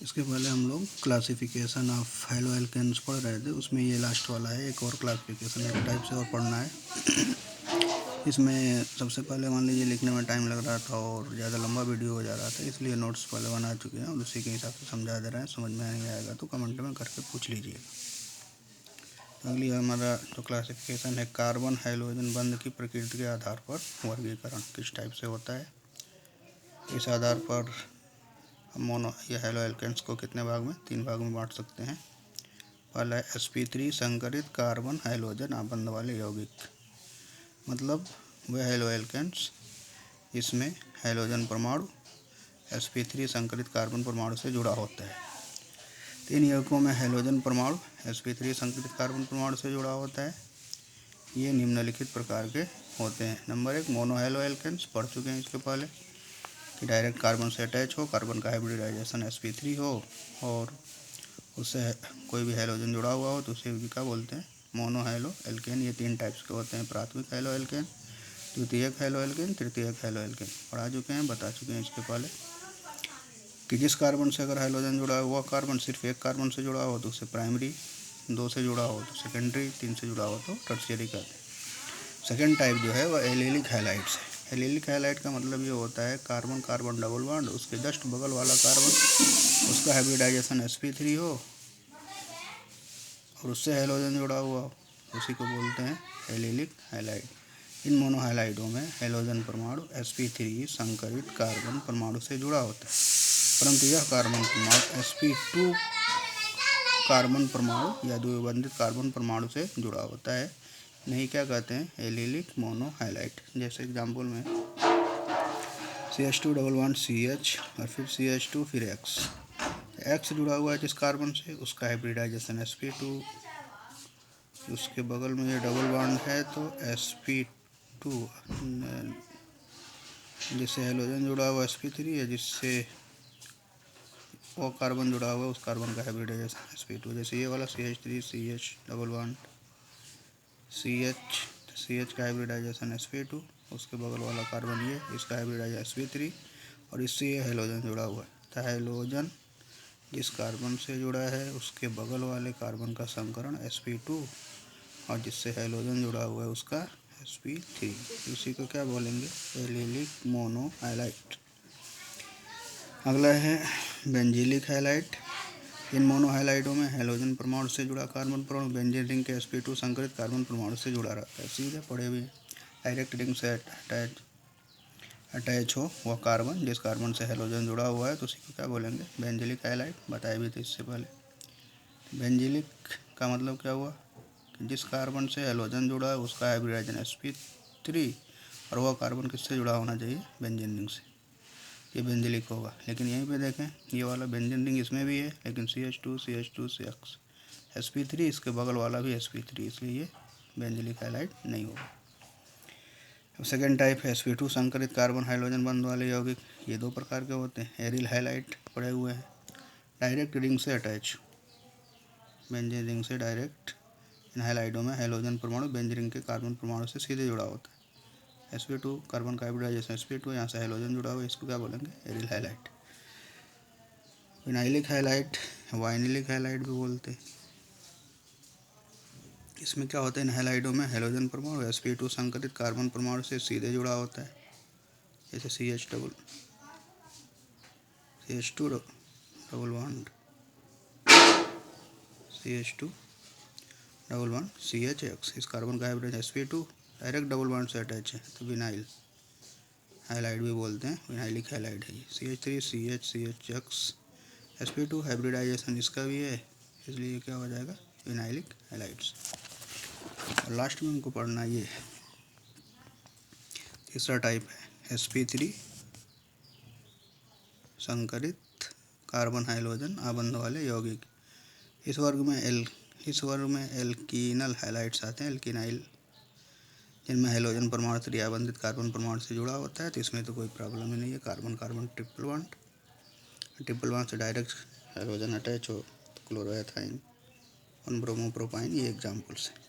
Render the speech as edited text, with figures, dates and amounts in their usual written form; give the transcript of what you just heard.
इसके पहले हम लोग क्लासिफिकेशन ऑफ हैलो एल्केन्स पढ़ रहे थे, उसमें ये लास्ट वाला है। एक और क्लासिफिकेशन एक टाइप से और पढ़ना है। इसमें सबसे पहले मान लीजिए लिखने में टाइम लग रहा था और ज़्यादा लंबा वीडियो हो जा रहा था, इसलिए नोट्स पहले बना चुके हैं और उसी के हिसाब से समझा दे रहे हैं। समझ में नहीं आएगा तो कमेंट में करके पूछ लीजिएगा। अगली हमारा जो क्लासिफिकेशन है, कार्बन हैलोजन बंध की प्रकृति के आधार पर वर्गीकरण किस टाइप से होता है। इस आधार पर हम या हैलो एल्केन्स को कितने भाग में, 3 भाग में बांट सकते हैं। पहला है sp3 संकरित कार्बन हैलोजन आबंध वाले यौगिक, मतलब वह हैलो एल्केन्स इसमें हैलोजन परमाणु sp3 संकरित कार्बन परमाणु से जुड़ा होता है। 3 यौगिकों में हैलोजन परमाणु sp3 संकरित कार्बन परमाणु से जुड़ा होता है। ये निम्नलिखित प्रकार के होते हैं। नंबर 1 मोनो हैलो एल्केन्स, पढ़ चुके हैं इसके पहले कि डायरेक्ट कार्बन से अटैच हो, कार्बन का हाइब्रिडाइजेशन sp3 हो और उससे कोई भी हैलोजन जुड़ा हुआ हो तो उसे भी क्या बोलते हैं, मोनो हैलो एल्केन। ये 3 टाइप्स के होते हैं, प्राथमिक हैलो एल्केन, द्वितीयक हैलो एल्केन, तृतीयक हैलो एल्केन। पढ़ा चुके हैं, बता चुके हैं इसके पहले कि जिस कार्बन से अगर हाइड्रोजन जुड़ा हुआ कार्बन सिर्फ एक कार्बन से जुड़ा हो तो उसे प्राइमरी, 2 से जुड़ा हो तो सेकेंडरी, 3 से जुड़ा हो तो टर्शियरी कहते हैं। सेकेंड टाइप जो है वह एलिलिक हैलाइड्स है। एलिलिक हैलाइड का मतलब ये होता है कार्बन कार्बन डबल बॉन्ड, उसके जस्ट बगल वाला कार्बन उसका हाइब्रिडाइजेशन sp3 हो और उससे हैलोजन जुड़ा हुआ हो, उसी को बोलते हैं एलिलिक हैलाइड। इन मोनोहैलाइडों में हैलोजन परमाणु sp3 संकरित कार्बन परमाणु से जुड़ा होता है, परंतु यह कार्बन परमाणु sp2 कार्बन परमाणु या द्विबंधित कार्बन परमाणु से जुड़ा होता है। नहीं क्या कहते हैं, एलिलिक मोनोहैलाइड। जैसे एग्जाम्पल में CH2 डबल बॉन्ड CH और फिर CH2 फिर X जुड़ा हुआ है जिस कार्बन से, उसका हाइब्रिडाइजेशन sp2, उसके बगल में ये डबल बॉन्ड है तो sp2, जिससे हैलोजन जुड़ा हुआ sp3 है, जिससे वो कार्बन जुड़ा हुआ है उस कार्बन का हाइब्रिडाइजेशन sp2। जैसे ये वाला CH3 CH double bond CH का हाइब्रिडाइजेशन sp2, उसके बगल वाला कार्बन ये, इसका हाइब्रिडाइजेशन sp3 और इससे ये हैलोजन जुड़ा हुआ है। तो हैलोजन जिस कार्बन से जुड़ा है उसके बगल वाले कार्बन का संकरण sp2 और जिससे हैलोजन जुड़ा हुआ है उसका sp3, इसी को क्या बोलेंगे, एलिलिक मोनोहैलाइड। अगला है बेंजीलिक हैलाइड। इन मोनोहैलाइडों में हैलोजन परमाणु से जुड़ा कार्बन परमाणु बेंजीन रिंग के sp2 संकरित कार्बन परमाणु से जुड़ा रहता है। सीधे पढ़े हुए डायरेक्ट रिंग से अटैच हो वह कार्बन जिस कार्बन से हैलोजन जुड़ा हुआ है तो उसी को क्या बोलेंगे, बेंजीलिक हैलाइड। बताए भी थे इससे पहले। बेंजीलिक का मतलब क्या हुआ कि जिस कार्बन से हैलोजन जुड़ा है उसका हाइब्रिडाइजेशन sp3 और वह कार्बन किससे जुड़ा होना चाहिए, बेंजीन रिंग से, ये बेंजीलिक होगा। लेकिन यहीं पे देखें ये वाला बेंजीन रिंग इसमें भी है, लेकिन CH2 CH2 sp3, इसके बगल वाला भी sp3, इसलिए ये बेंजीलिक हैलाइड नहीं होगा। सेकेंड टाइप है sp2 संकरित कार्बन हाइड्रोजन बंध वाले यौगिक। ये 2 प्रकार के होते हैं। एरिल हैलाइड पड़े हुए हैं, डायरेक्ट रिंग से अटैच, बेंजीन रिंग से डायरेक्ट। इन हैलाइडों में हैलोजन परमाणु बेंजीन रिंग के कार्बन परमाणु से सीधे जुड़ा होता है। sp2 कार्बन का हाइब्रिडाइजेशन sp2, यहाँ से हैलोजन जुड़ा हुआ है, इसको क्या बोलेंगे, aryl halide. Vinylic halide, vinylic halide भी बोलते हैं। इसमें क्या होता है, इन हैलाइडों में हैलोजन परमाणु sp2 संकरित कार्बन परमाणु से सीधे जुड़ा होता है। जैसे CH2 double bond CH2 double bond CHX, इस कार्बन का hybrid sp2 direct double bond से अटैच है तो विनाइल हैलाइड भी बोलते हैं, विनाइलिक हैलाइड है। CH3 CH CHX sp2 hybridisation इसका भी है, इसलिए क्या हो जाएगा, विनाइलिक हैलाइड्स। और लास्ट में हमको पढ़ना ये तीसरा टाइप है sp3 संकरित कार्बन हाइड्रोजन आबंध वाले यौगिक। इस वर्ग में एल्कीनल हैलाइड्स आते हैं, एल्कीनाइल, जिनमें हैलोजन परमाणु त्रिआबंधित कार्बन परमाणु से जुड़ा होता है। तो इसमें तो कोई प्रॉब्लम ही नहीं है, कार्बन कार्बन ट्रिपल बॉन्ड से डायरेक्ट हैलोजन अटैच हो तो क्लोरोएथाइन 1 ब्रोमोप्रोपाइन, ये एग्जाम्पल्स हैं।